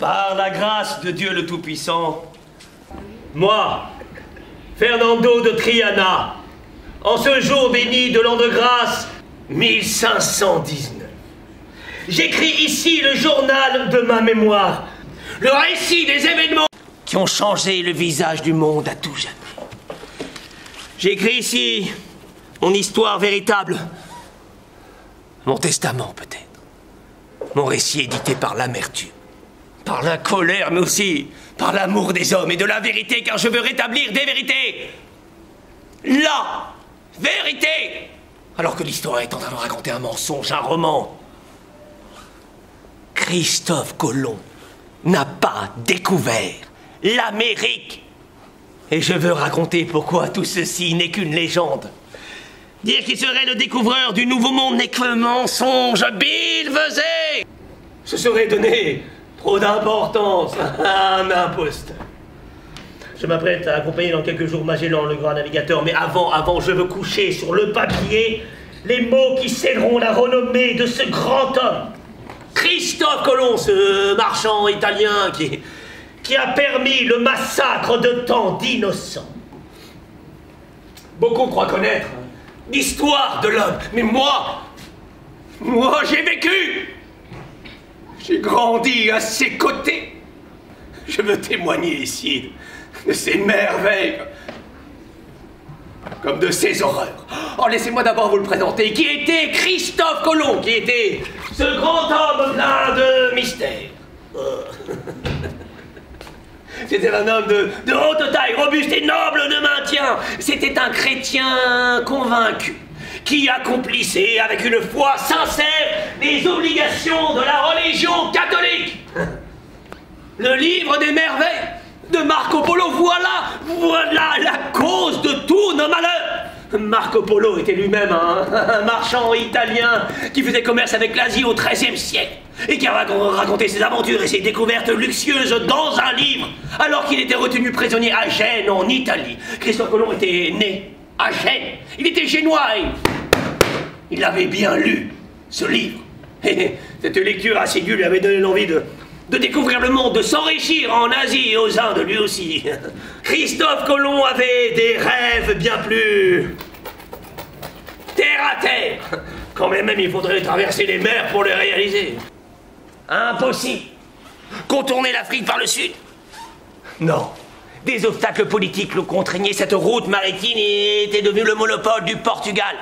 Par la grâce de Dieu le Tout-Puissant, moi, Fernando de Triana, en ce jour béni de l'an de grâce 1519, j'écris ici le journal de ma mémoire, le récit des événements qui ont changé le visage du monde à tout jamais. J'écris ici mon histoire véritable, mon testament peut-être, mon récit édité par l'amertume, par la colère, mais aussi par l'amour des hommes et de la vérité, car je veux rétablir des vérités. La vérité! Alors que l'histoire est en train de raconter un mensonge, un roman. Christophe Colomb n'a pas découvert l'Amérique. Et je veux raconter pourquoi tout ceci n'est qu'une légende. Dire qu'il serait le découvreur du nouveau monde n'est qu'un mensonge billevesé. Ce serait donner trop d'importance à un imposteur. Je m'apprête à accompagner dans quelques jours Magellan, le grand navigateur, mais avant, je veux coucher sur le papier les mots qui scelleront la renommée de ce grand homme. Christophe Colomb, ce marchand italien qui a permis le massacre de tant d'innocents. Beaucoup croient connaître l'histoire de l'homme, mais moi, j'ai vécu. J'ai grandi à ses côtés. Je veux témoigner ici de ses merveilles, comme de ses horreurs. Oh, laissez-moi d'abord vous le présenter. Qui était Christophe Colomb? Qui était ce grand homme plein de mystères? C'était un homme de haute taille, robuste et noble de maintien. C'était un chrétien convaincu, qui accomplissait avec une foi sincère les obligations de la religion catholique. Le livre des merveilles de Marco Polo, voilà la cause de tous nos malheurs. Marco Polo était lui-même un marchand italien qui faisait commerce avec l'Asie au XIIIe siècle et qui a raconté ses aventures et ses découvertes luxueuses dans un livre alors qu'il était retenu prisonnier à Gênes en Italie. Christophe Colomb était né à Gênes. Il était génois et il avait bien lu ce livre. Et cette lecture assidue lui avait donné l'envie de découvrir le monde, de s'enrichir en Asie et aux Indes lui aussi. Christophe Colomb avait des rêves bien plus terre à terre, quand même il faudrait traverser les mers pour les réaliser. Impossible. Contourner l'Afrique par le sud? Non. Des obstacles politiques le contraignaient. Cette route maritime était devenue le monopole du Portugal.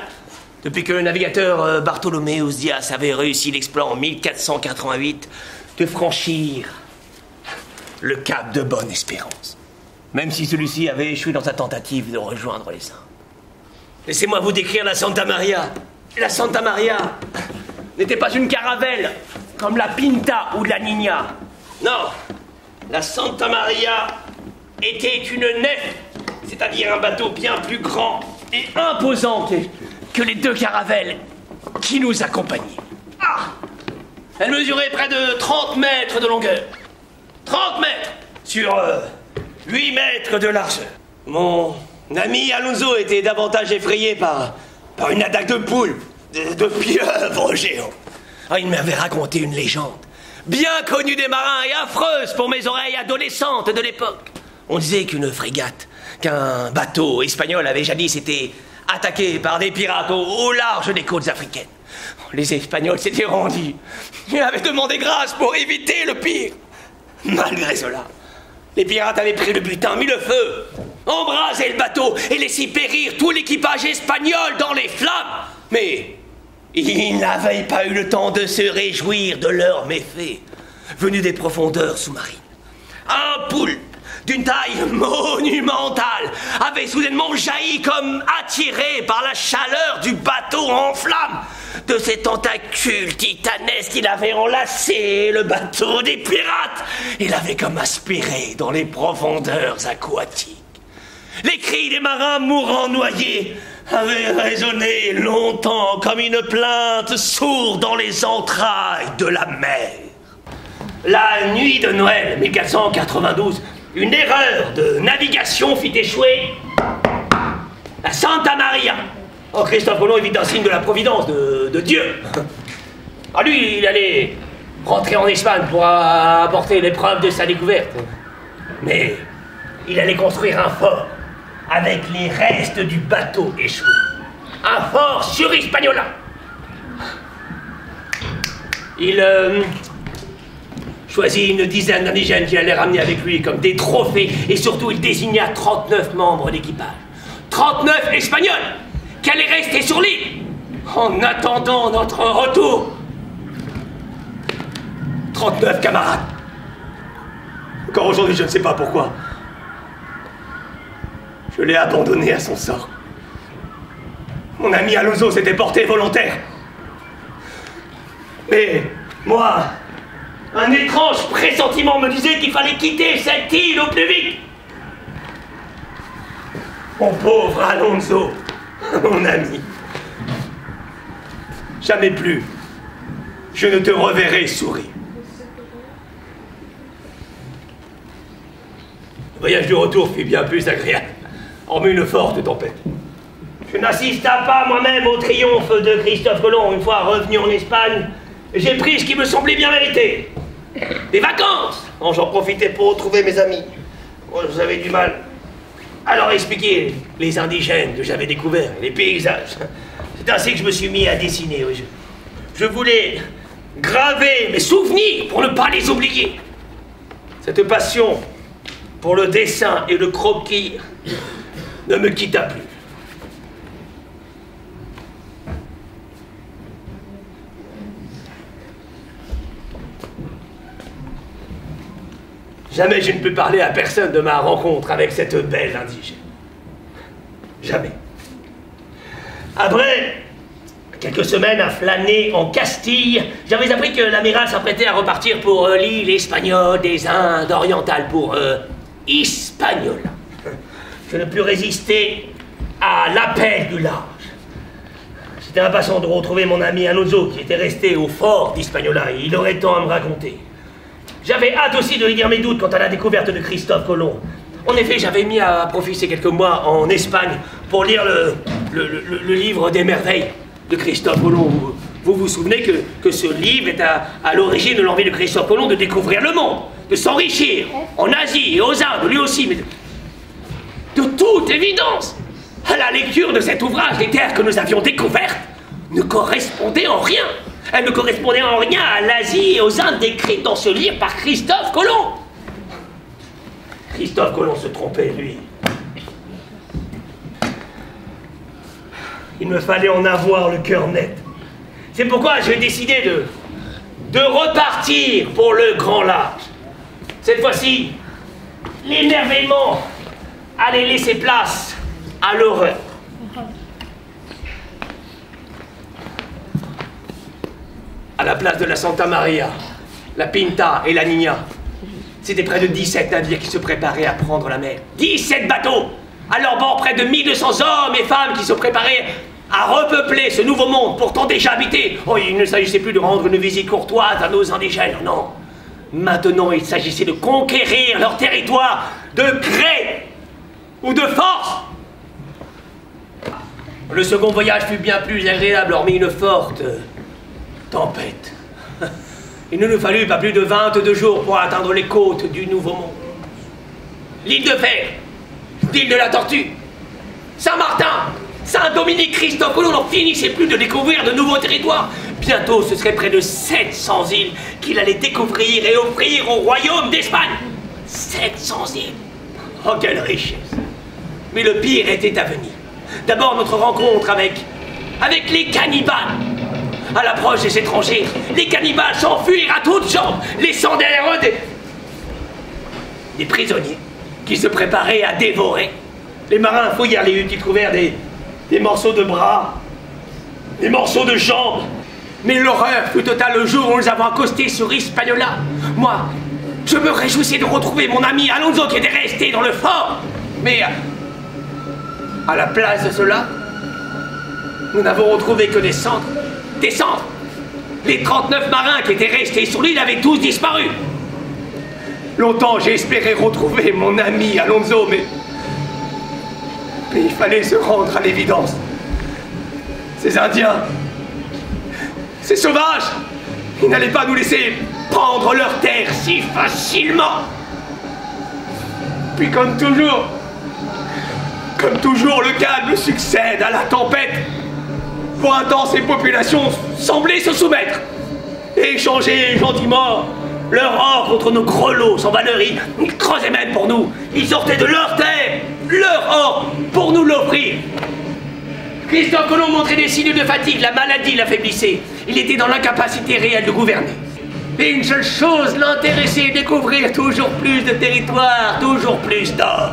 Depuis que le navigateur Bartholoméus Dias avait réussi l'exploit en 1488 de franchir le cap de Bonne-Espérance, même si celui-ci avait échoué dans sa tentative de rejoindre les Indes. Laissez-moi vous décrire la Santa Maria. La Santa Maria n'était pas une caravelle comme la Pinta ou la Niña. Non, la Santa Maria était une nef, c'est-à-dire un bateau bien plus grand et imposant que les deux caravelles qui nous accompagnaient. Ah! Elle mesurait près de 30 mètres de longueur. 30 mètres sur 8 mètres de largeur. Mon ami Alonso était davantage effrayé par une attaque de poules, de pieuvres géants. Ah, il m'avait raconté une légende, bien connue des marins et affreuse pour mes oreilles adolescentes de l'époque. On disait qu'un bateau espagnol avait jadis été attaqué par des pirates au large des côtes africaines. Les Espagnols s'étaient rendus. Ils avaient demandé grâce pour éviter le pire. Malgré cela, les pirates avaient pris le butin, mis le feu, embrasé le bateau et laissé périr tout l'équipage espagnol dans les flammes. Mais ils n'avaient pas eu le temps de se réjouir de leurs méfaits venus des profondeurs sous-marines. Un poulpe d'une taille monumentale avait soudainement jailli comme attiré par la chaleur du bateau en flammes. De ses tentacules titanesques, il avait enlacé le bateau des pirates et l'avait comme aspiré dans les profondeurs aquatiques. Les cris des marins mourants noyés avaient résonné longtemps comme une plainte sourde dans les entrailles de la mer. La nuit de Noël 1492, une erreur de navigation fit échouer la Santa Maria. Christophe Colomb évite un signe de la providence de Dieu. Lui, il allait rentrer en Espagne pour apporter les preuves de sa découverte. Mais il allait construire un fort avec les restes du bateau échoué. Un fort sur Hispaniola. Il choisit une dizaine d'indigènes qu'il allait ramener avec lui comme des trophées, et surtout il désigna 39 membres d'équipage. 39 Espagnols qui allaient rester sur l'île en attendant notre retour. 39 camarades. Encore aujourd'hui, je ne sais pas pourquoi. Je l'ai abandonné à son sort. Mon ami Alonso s'était porté volontaire. Mais moi, un étrange pressentiment me disait qu'il fallait quitter cette île au plus vite. Mon pauvre Alonso, mon ami. Jamais plus, je ne te reverrai sourire. Le voyage du retour fut bien plus agréable, hormis une forte tempête. Je n'assista pas moi-même au triomphe de Christophe Colomb. Une fois revenu en Espagne, j'ai pris ce qui me semblait bien mérité. Des vacances. Oh, j'en profitais pour retrouver mes amis. Oh, j'avais du mal à leur expliquer les indigènes que j'avais découverts, les paysages. C'est ainsi que je me suis mis à dessiner. Oui. Je voulais graver mes souvenirs pour ne pas les oublier. Cette passion pour le dessin et le croquis ne me quitta plus. Jamais je ne peux parler à personne de ma rencontre avec cette belle indigène. Jamais. Après quelques semaines à flâner en Castille, j'avais appris que l'amiral s'apprêtait à repartir pour l'île espagnole des Indes orientales, pour Hispaniola. Je ne pus résister à l'appel du large. J'étais impatient de retrouver mon ami Alonso qui était resté au fort d'Hispaniola et il aurait tant à me raconter. J'avais hâte aussi de lui dire mes doutes quant à la découverte de Christophe Colomb. En effet, j'avais mis à profit ces quelques mois en Espagne pour lire le livre des merveilles de Christophe Colomb. Vous vous souvenez que ce livre est à l'origine de l'envie de Christophe Colomb de découvrir le monde, de s'enrichir en Asie et aux Indes, lui aussi, mais de toute évidence, à la lecture de cet ouvrage, les terres que nous avions découvertes ne correspondaient en rien. Elles ne correspondaient en rien à l'Asie et aux Indes décrites dans ce livre par Christophe Colomb. Christophe Colomb se trompait, lui. Il me fallait en avoir le cœur net. C'est pourquoi j'ai décidé de repartir pour le grand large. Cette fois-ci, l'émerveillement allait laisser place à l'horreur. À la place de la Santa Maria, la Pinta et la Niña, c'était près de 17 navires qui se préparaient à prendre la mer. 17 bateaux! À leur bord, près de 1200 hommes et femmes qui se préparaient à repeupler ce nouveau monde, pourtant déjà habité. Oh, il ne s'agissait plus de rendre une visite courtoise à nos indigènes, non. Maintenant, il s'agissait de conquérir leur territoire de gré ou de force. Le second voyage fut bien plus agréable, hormis une forte tempête. Il ne nous fallut pas plus de 22 jours pour atteindre les côtes du Nouveau Monde. L'île de Fer, l'île de la Tortue, Saint-Martin, Saint-Dominique, Christophe Colomb n'en finissait plus de découvrir de nouveaux territoires. Bientôt, ce serait près de 700 îles qu'il allait découvrir et offrir au royaume d'Espagne. 700 îles. Oh, quelle richesse. Mais le pire était à venir. D'abord, notre rencontre avec les cannibales. À l'approche des étrangers, les cannibales s'enfuirent à toutes jambes, laissant derrière eux des prisonniers qui se préparaient à dévorer. Les marins fouillèrent les huttes, ils trouvèrent des morceaux de bras, des morceaux de jambes. Mais l'horreur fut totale le jour où nous avons accosté sur Hispaniola. Moi, je me réjouissais de retrouver mon ami Alonso qui était resté dans le fort. Mais à la place de cela, nous n'avons retrouvé que des cendres. Des cendres. Les 39 marins qui étaient restés sur l'île avaient tous disparu. Longtemps j'ai espéré retrouver mon ami Alonso, mais il fallait se rendre à l'évidence. Ces Indiens, ces sauvages, Ils n'allaient pas nous laisser prendre leurs terres si facilement. Puis comme toujours, le calme succède à la tempête. Pour un temps, ces populations semblaient se soumettre et échanger gentiment leur or contre nos grelots sans valeur. Ils creusaient même pour nous. Ils sortaient de leur terre, leur or, pour nous l'offrir. Christophe Colomb montrait des signes de fatigue, la maladie l'affaiblissait. Il était dans l'incapacité réelle de gouverner. Et une seule chose l'intéressait, découvrir toujours plus de territoire, toujours plus d'or.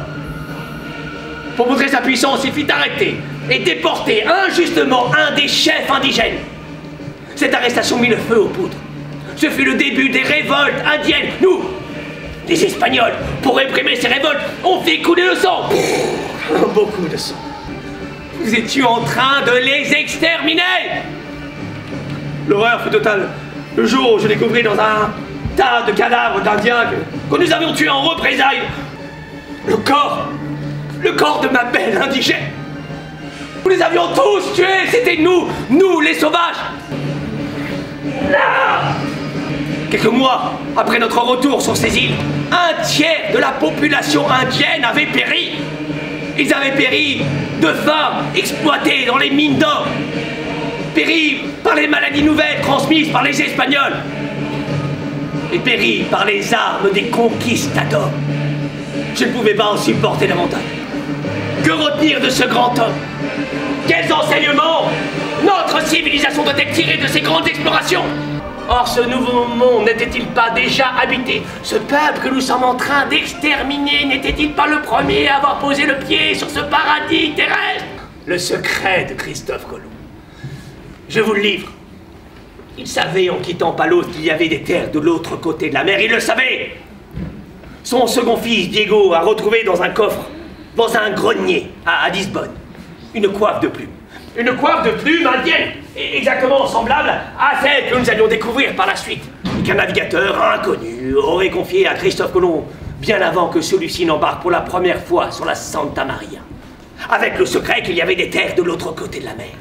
Pour montrer sa puissance, il fit arrêter et déporter injustement un des chefs indigènes. Cette arrestation mit le feu aux poudres. Ce fut le début des révoltes indiennes. Nous, les Espagnols, pour réprimer ces révoltes, on fit couler le sang. Beaucoup de sang. Nous étions en train de les exterminer. L'horreur fut totale le jour où je découvris dans un tas de cadavres d'Indiens que nous avions tués en représailles le corps de ma belle indigène. Nous les avions tous tués, c'était nous les sauvages. Là, quelques mois après notre retour sur ces îles, un tiers de la population indienne avait péri. Ils avaient péri de faim, exploités dans les mines d'or, péri par les maladies nouvelles transmises par les Espagnols, et péri par les armes des conquistadors. Je ne pouvais pas en supporter davantage. Que retenir de ce grand homme? Quels enseignements notre civilisation doit-elle tirer de ces grandes explorations? Or, ce nouveau monde n'était-il pas déjà habité? Ce peuple que nous sommes en train d'exterminer n'était-il pas le premier à avoir posé le pied sur ce paradis terrestre? Le secret de Christophe Colomb. Je vous le livre. Il savait en quittant Palos qu'il y avait des terres de l'autre côté de la mer. Il le savait. Son second fils, Diego, a retrouvé dans un coffre, dans un grenier à Lisbonne, une coiffe de plumes. Une coiffe de plumes indienne, exactement semblable à celle que nous allions découvrir par la suite, qu'un navigateur inconnu aurait confié à Christophe Colomb bien avant que celui-ci n'embarque pour la première fois sur la Santa Maria, avec le secret qu'il y avait des terres de l'autre côté de la mer.